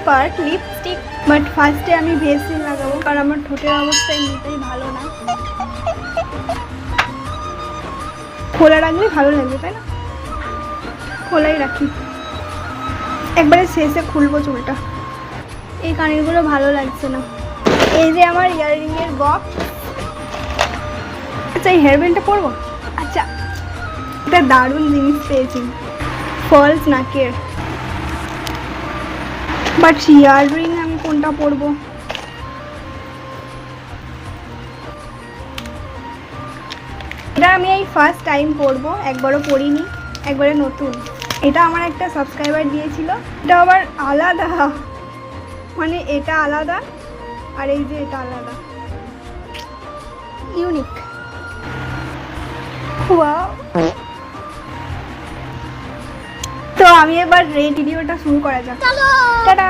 Part lipstick, but ফার্স্টে আমি Vaseline লাগাবো কারণ আমার ঠোঁটের অবস্থা এমনিতেই ভালো না। খোলা রাখলে ভালো লাগবে তাই না, খোলাই রাখি, একবারে শেষে খুলবো চুলটা। এই কানেরগুলো ভালো লাগছে না। এই যে আমার ইয়াররিংয়ের বক্স। আচ্ছা এই হেয়ার ব্যান্ডটা পরবো। আচ্ছা একটা দারুণ জিনিস পেয়েছি, ফলস নাকের, বাট ইয়াররিং আমি কোনটা পরবো? এটা আমি এই ফার্স্ট টাইম পরবো, একবারও পরিনি, একবারে নতুন। এটা আমার একটা সাবস্ক্রাইবার দিয়েছিল। এটা আবার আলাদা, মানে এটা আলাদা আর এই যে এটা আলাদা, ইউনিক। ওয়াও। তো আমি এবার রেড ভিডিওটা শুরু করা যাক। টাটা।